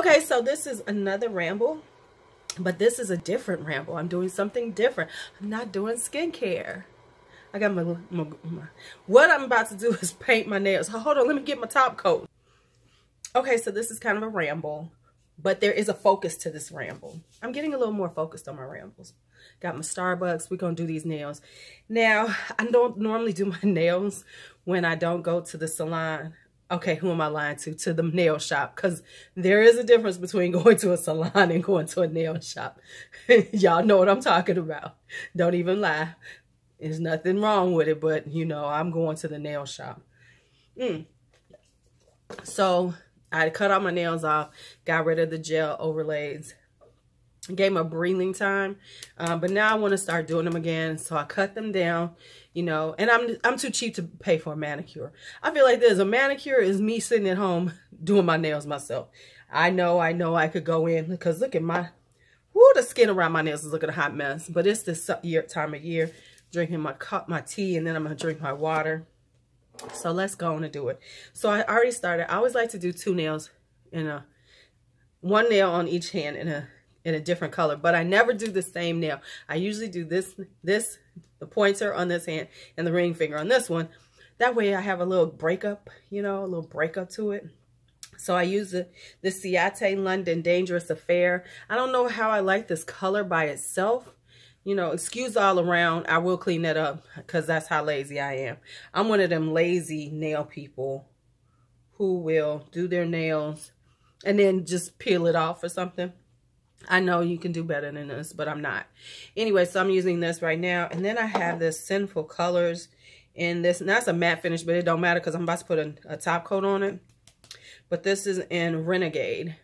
Okay, so this is another ramble, but this is a different ramble. I'm doing something different. I'm not doing skincare. I got my what I'm about to do is paint my nails. Hold on, let me get my top coat. Okay, so this is kind of a ramble, but there is a focus to this ramble. I'm getting a little more focused on my rambles. Got my Starbucks. We're going to do these nails. Now, I don't normally do my nails when I don't go to the salon. Okay, who am I lying to? To the nail shop. Because there is a difference between going to a salon and going to a nail shop. Y'all know what I'm talking about. Don't even lie. There's nothing wrong with it, but, you know, I'm going to the nail shop. So, I cut all my nails off, got rid of the gel overlays, gave them a breathing time, but now I want to start doing them again, so I cut them down, you know, and I'm too cheap to pay for a manicure. I feel like there's a manicure is me sitting at home doing my nails myself. I know I could go in, because look at my, the skin around my nails is looking a hot mess, but it's this time of year, drinking my tea, and then I'm going to drink my water. So let's go on and do it. So I already started. I always like to do two nails in one nail on each hand in a different color, but I never do the same nail. I usually do the pointer on this hand and the ring finger on this one. That way I have a little breakup, you know, a little breakup to it. So I use the Ciate London Dangerous Affair. I don't know how I like this color by itself. You know, excuse all around. I will clean that up because that's how lazy I am. I'm one of them lazy nail people who will do their nails and then just peel it off or something. I know you can do better than this, but I'm not. Anyway, so I'm using this right now. And then I have this Sinful Colors in this. And that's a matte finish, but it don't matter because I'm about to put a top coat on it. But this is in Renegade.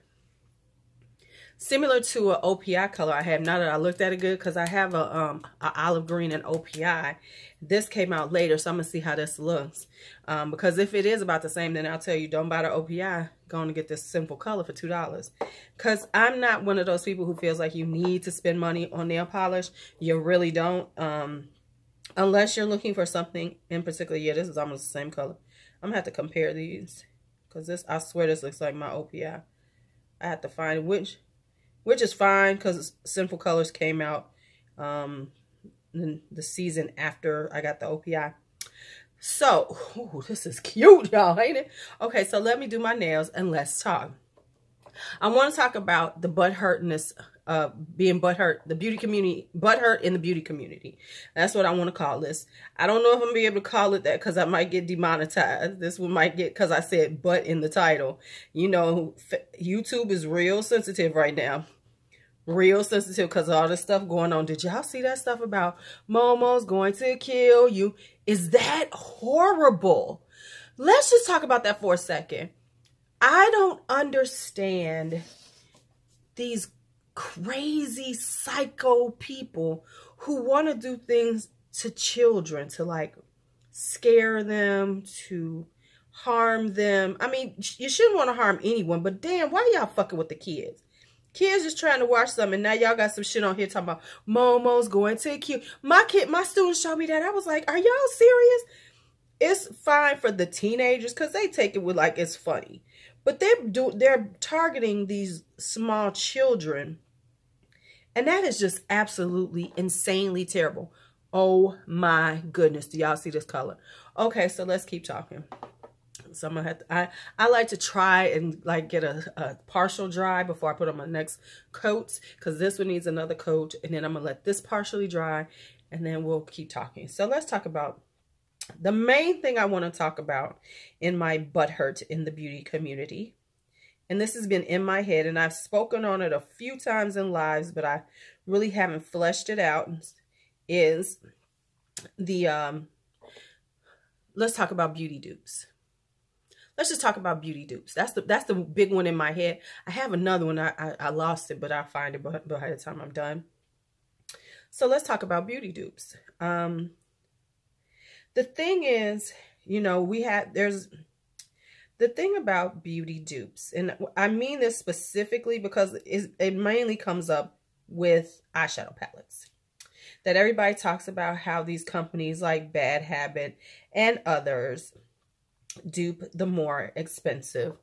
Similar to an OPI color I have. Now that I looked at it good, because I have a olive green and OPI. This came out later, so I'm going to see how this looks. Because if it is about the same, then I'll tell you, don't buy the OPI. Go on and get this Simple Color for $2. Because I'm not one of those people who feels like you need to spend money on nail polish. You really don't. Unless you're looking for something in particular. Yeah, this is almost the same color. I'm going to have to compare these. Because this, I swear this looks like my OPI. I have to find which is fine because Sinful Colors came out in the season after I got the OPI. So, ooh, this is cute, y'all, ain't it? Okay, so let me do my nails and let's talk. I want to talk about the butthurtness, being butthurt, the beauty community, butthurt in the beauty community. That's what I want to call this. I don't know if I'm going to be able to call it that because I might get demonetized. This one might get, because I said butt in the title. You know, YouTube is real sensitive right now. Real sensitive because of all this stuff going on. Did y'all see that stuff about Momo's going to kill you? Is that horrible? Let's just talk about that for a second. I don't understand these crazy psycho people who want to do things to children, to like scare them, to harm them. I mean, you shouldn't want to harm anyone, but damn, why y'all fucking with the kids? Kids just trying to watch something, and now y'all got some shit on here talking about Momo's going to kill. My students showed me that. I was like, are y'all serious? It's fine for the teenagers because they take it with like it's funny. But they're targeting these small children. And that is just absolutely insanely terrible. Oh my goodness. Do y'all see this color? Okay, so let's keep talking. So I'm gonna have to, I like to try and like get a partial dry before I put on my next coat, because this one needs another coat, and then I'm gonna let this partially dry, and then we'll keep talking. So let's talk about the main thing I want to talk about in my butthurt in the beauty community. And this has been in my head, and I've spoken on it a few times in lives, but I really haven't fleshed it out, is the, let's talk about beauty dupes. Let's just talk about beauty dupes. That's the big one in my head. I have another one. I lost it, but I'll find it by the time I'm done. So let's talk about beauty dupes. The thing is, you know, there's the thing about beauty dupes, and I mean this specifically because it mainly comes up with eyeshadow palettes. That everybody talks about how these companies like Bad Habit and others dupe the more expensive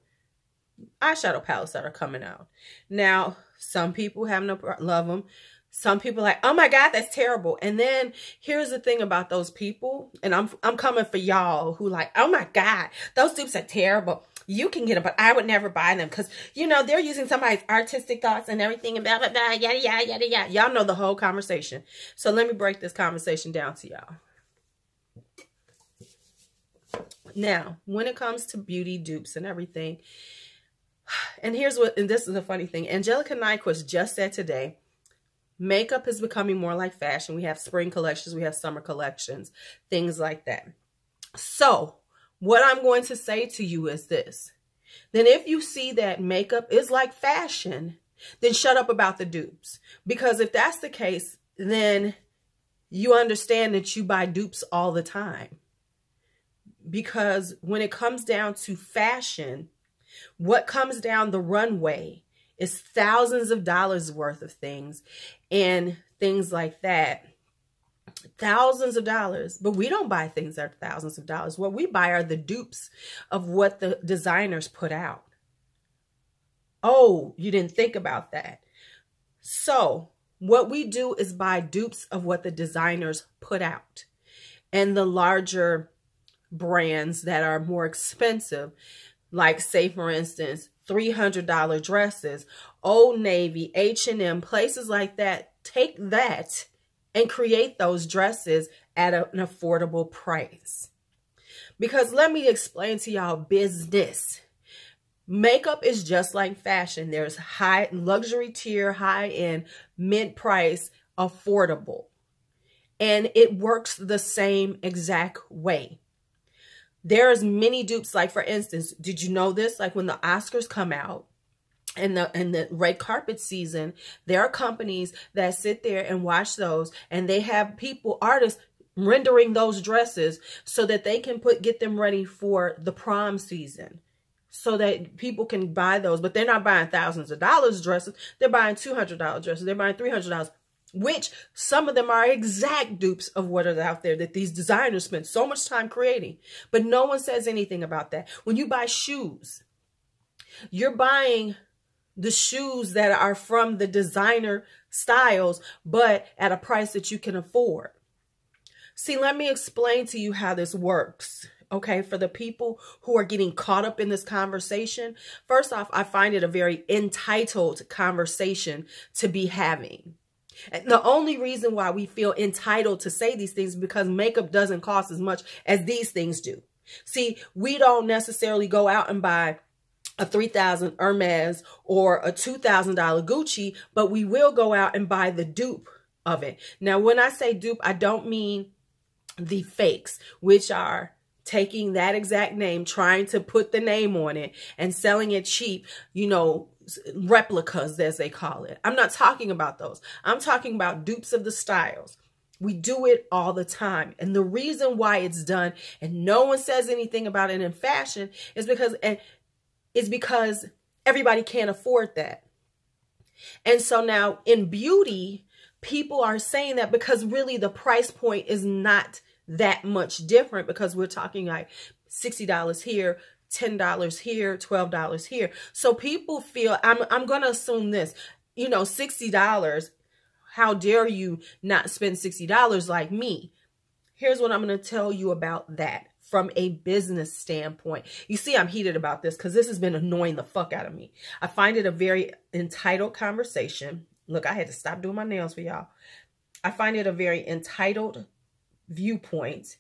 eyeshadow palettes that are coming out. Now, some people love them. Some people are like, oh my God, that's terrible. And then here's the thing about those people, and I'm coming for y'all who like, oh my God, those dupes are terrible. You can get them, but I would never buy them because, you know, they're using somebody's artistic thoughts and everything and blah, blah, blah, yada, yada, yada, yada. Y'all know the whole conversation. So let me break this conversation down to y'all. Now, when it comes to beauty dupes and everything, and this is the funny thing. Angelica Nyquist just said today, makeup is becoming more like fashion. We have spring collections, we have summer collections, things like that. So what I'm going to say to you is this. Then if you see that makeup is like fashion, then shut up about the dupes. Because if that's the case, then you understand that you buy dupes all the time. Because when it comes down to fashion, what comes down the runway is thousands of dollars worth of things and things like that. Thousands of dollars. But we don't buy things that are thousands of dollars. What we buy are the dupes of what the designers put out. Oh, you didn't think about that. So what we do is buy dupes of what the designers put out. And the larger brands that are more expensive, like say for instance, $300 dresses, Old Navy, H&M, places like that, take that and create those dresses at an affordable price. Because let me explain to y'all business. Makeup is just like fashion. There's high luxury tier, high end, mid price, affordable. And it works the same exact way. There's many dupes, like for instance, did you know this? Like when the Oscars come out and the red carpet season, there are companies that sit there and watch those, and they have artists rendering those dresses so that they can get them ready for the prom season so that people can buy those. But they're not buying thousands of dollars dresses. They're buying $200 dresses. They're buying $300. Which some of them are exact dupes of what is out there that these designers spend so much time creating. But no one says anything about that. When you buy shoes, you're buying the shoes that are from the designer styles, but at a price that you can afford. See, let me explain to you how this works. Okay, for the people who are getting caught up in this conversation, first off, I find it a very entitled conversation to be having. And the only reason why we feel entitled to say these things is because makeup doesn't cost as much as these things do. See, we don't necessarily go out and buy a $3,000 Hermes or a $2,000 Gucci, but we will go out and buy the dupe of it. Now, when I say dupe, I don't mean the fakes, which are taking that exact name, trying to put the name on it and selling it cheap, you know, replicas, as they call it. I'm not talking about those. I'm talking about dupes of the styles. We do it all the time. And the reason why it's done and no one says anything about it in fashion is because everybody can't afford that. And so now in beauty, people are saying that because really the price point is not that much different, because we're talking like $60 here, $10 here, $12 here. So people feel, I'm going to assume this, you know, $60, how dare you not spend $60 like me? Here's what I'm going to tell you about that from a business standpoint. You see, I'm heated about this because this has been annoying the fuck out of me. I find it a very entitled conversation. Look, I had to stop doing my nails for y'all. I find it a very entitled viewpoint.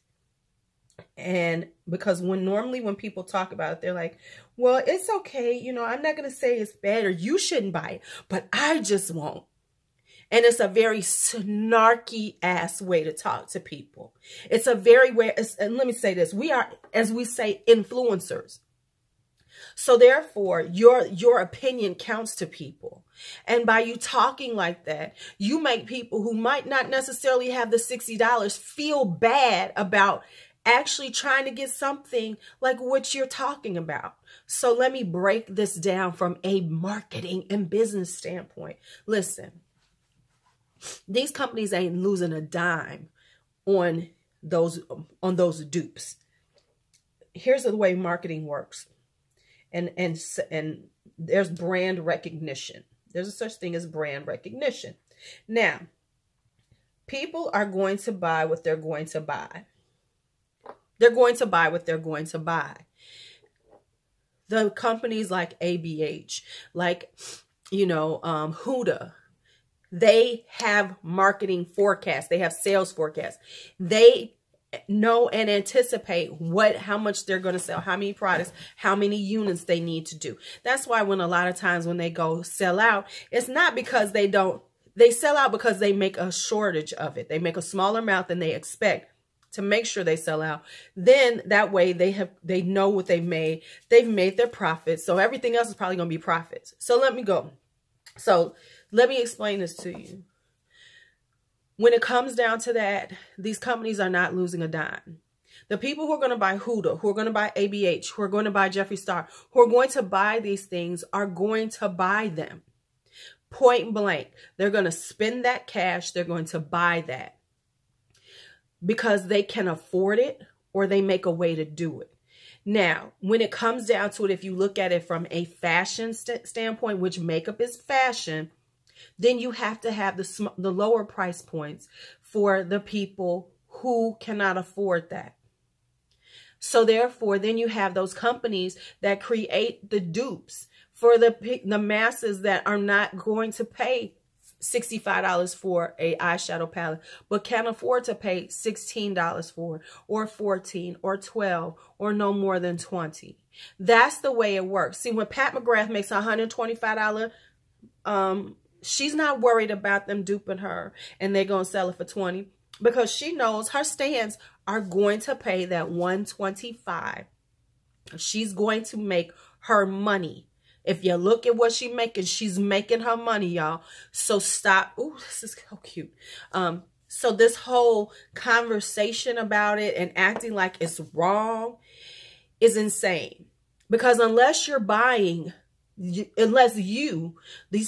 And because normally when people talk about it, they're like, well, it's okay. You know, I'm not going to say it's bad or you shouldn't buy it, but I just won't. And it's a very snarky ass way to talk to people. It's a very and let me say this. We are, as we say, influencers. So therefore, your opinion counts to people. And by you talking like that, you make people who might not necessarily have the $60 feel bad about actually trying to get something like what you're talking about. So let me break this down from a marketing and business standpoint. Listen, these companies ain't losing a dime on those dupes. Here's the way marketing works. and there's brand recognition. There's a such thing as brand recognition. Now, people are going to buy what they're going to buy. They're going to buy what they're going to buy. The companies like ABH, like, Huda, they have marketing forecasts. They have sales forecasts. They know and anticipate how much they're going to sell, how many products, how many units they need to do. That's why when a lot of times when they go sell out, it's not because they sell out because they make a shortage of it. They make a smaller amount than they expect to make sure they sell out. Then that way they know what they've made. They've made their profits. So everything else is probably going to be profits. So let me go. So let me explain this to you. When it comes down to that, these companies are not losing a dime. The people who are going to buy Huda, who are going to buy ABH, who are going to buy Jeffree Star, who are going to buy these things are going to buy them. Point blank. They're going to spend that cash. They're going to buy that because they can afford it or they make a way to do it. Now, when it comes down to it, if you look at it from a fashion standpoint, which makeup is fashion, then you have to have the lower price points for the people who cannot afford that. So therefore, then you have those companies that create the dupes for the masses that are not going to pay $65 for a eyeshadow palette, but can't afford to pay $16 for it, or $14 or $12 or no more than $20. That's the way it works. See, when Pat McGrath makes $125, she's not worried about them duping her and they're going to sell it for $20 because she knows her stands are going to pay that $125. She's going to make her money. If you look at what she's making her money, y'all. So stop. Ooh, this is so cute. So this whole conversation about it and acting like it's wrong is insane. Because unless you're buying, these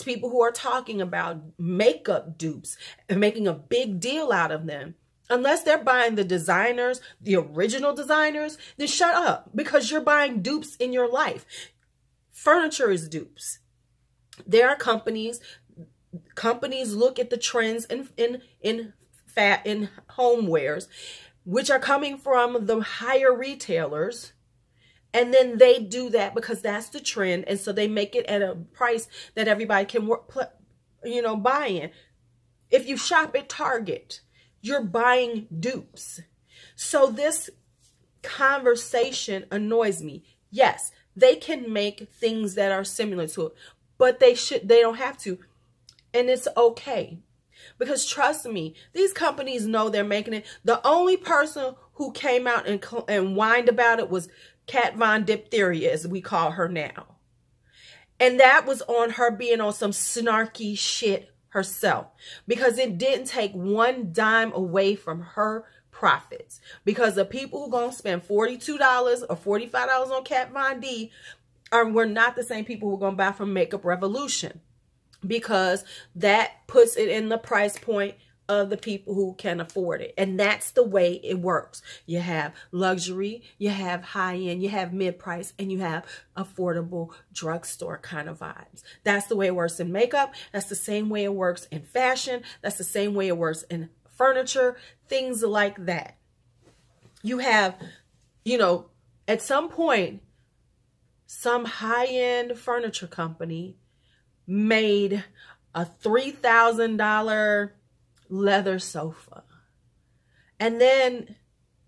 people who are talking about makeup dupes and making a big deal out of them, unless they're buying the designers, the original designers, then shut up because you're buying dupes in your life. Furniture is dupes. There are companies look at the trends in homewares, which are coming from the higher retailers. And then they do that because that's the trend. And so they make it at a price that everybody can buy in. If you shop at Target, you're buying dupes. So this conversation annoys me. Yes, they can make things that are similar to it, but they don't have to. And it's okay. Because trust me, these companies know they're making it. The only person who came out and whined about it was Kat Von Diphtheria, as we call her now. And that was on her being on some snarky shit herself. Because it didn't take one dime away from her profits. Because the people who going to spend $42 or $45 on Kat Von D were not the same people who are going to buy from Makeup Revolution. Because that puts it in the price point of the people who can afford it. And that's the way it works. You have luxury, you have high-end, you have mid-price, and you have affordable drugstore kind of vibes. That's the way it works in makeup. That's the same way it works in fashion. That's the same way it works in furniture, things like that. You have, at some point, some high-end furniture company made a $3,000 leather sofa. And then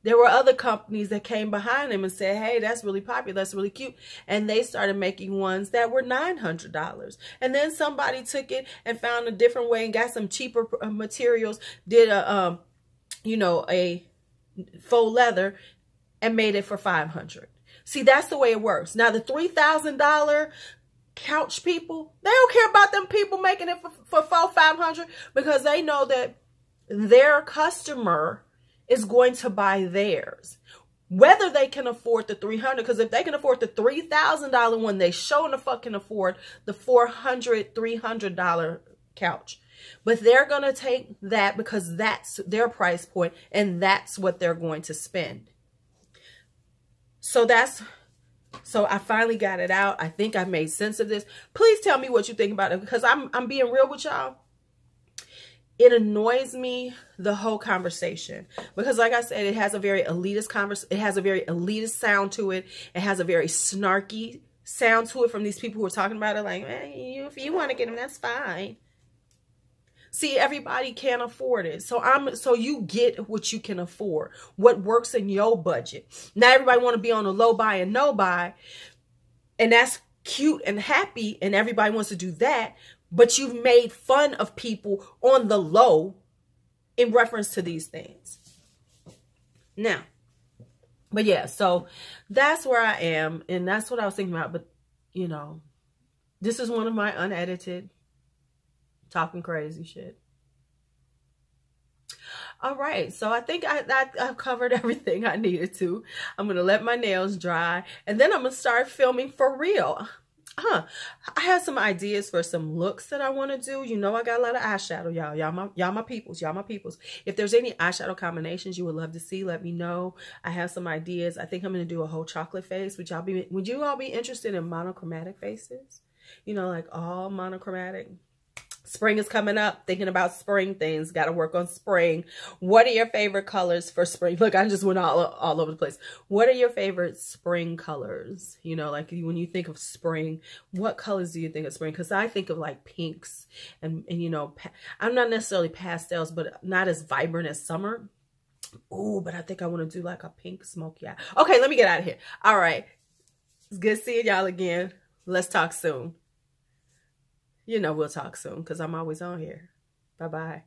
there were other companies that came behind them and said, hey, that's really popular, that's really cute. And they started making ones that were $900. And then somebody took it and found a different way and got some cheaper materials, did a faux leather and made it for $500. See, that's the way it works. Now, the $3,000 couch people, they don't care about them people making it for $400-$500 because they know that their customer is going to buy theirs. Whether they can afford the $300, because if they can afford the $3,000 one, they sure in the fuck can afford the $400-$300 couch. But they're going to take that because that's their price point and that's what they're going to spend. So that's So I finally got it out. I think I made sense of this. Please tell me what you think about it, because I'm being real with y'all. It annoys me, the whole conversation, because like I said, it has a very elitist it has a very elitist sound to it. It has a very snarky sound to it from these people who are talking about it like, if you want to get them, that's fine. See, everybody can't afford it. So you get what you can afford, what works in your budget. Not everybody want to be on a low buy and no buy, and that's cute and happy, and everybody wants to do that. But you've made fun of people on the low in reference to these things. Now, but yeah, so that's where I am. And that's what I was thinking about. But, you know, this is one of my unedited talking crazy shit. All right. So I think I've covered everything I needed to. I'm going to let my nails dry, and then I'm going to start filming for real. I have some ideas for some looks that I want to do. You know, I got a lot of eyeshadow, y'all. Y'all my peoples. Y'all my peoples. If there's any eyeshadow combinations you would love to see, let me know. I have some ideas. I think I'm going to do a whole chocolate face. Would you all be interested in monochromatic faces? You know, like all monochromatic. Spring is coming up. Thinking about spring things. Got to work on spring. What are your favorite colors for spring? Look, I just went all over the place. What are your favorite spring colors? You know, like when you think of spring, what colors do you think of spring? Because I think of like pinks and you know, I'm not necessarily pastels, but not as vibrant as summer. Oh, but I think I want to do like a pink smoky eye. Okay, let me get out of here. All right. It's good seeing y'all again. Let's talk soon. You know we'll talk soon because I'm always on here. Bye-bye.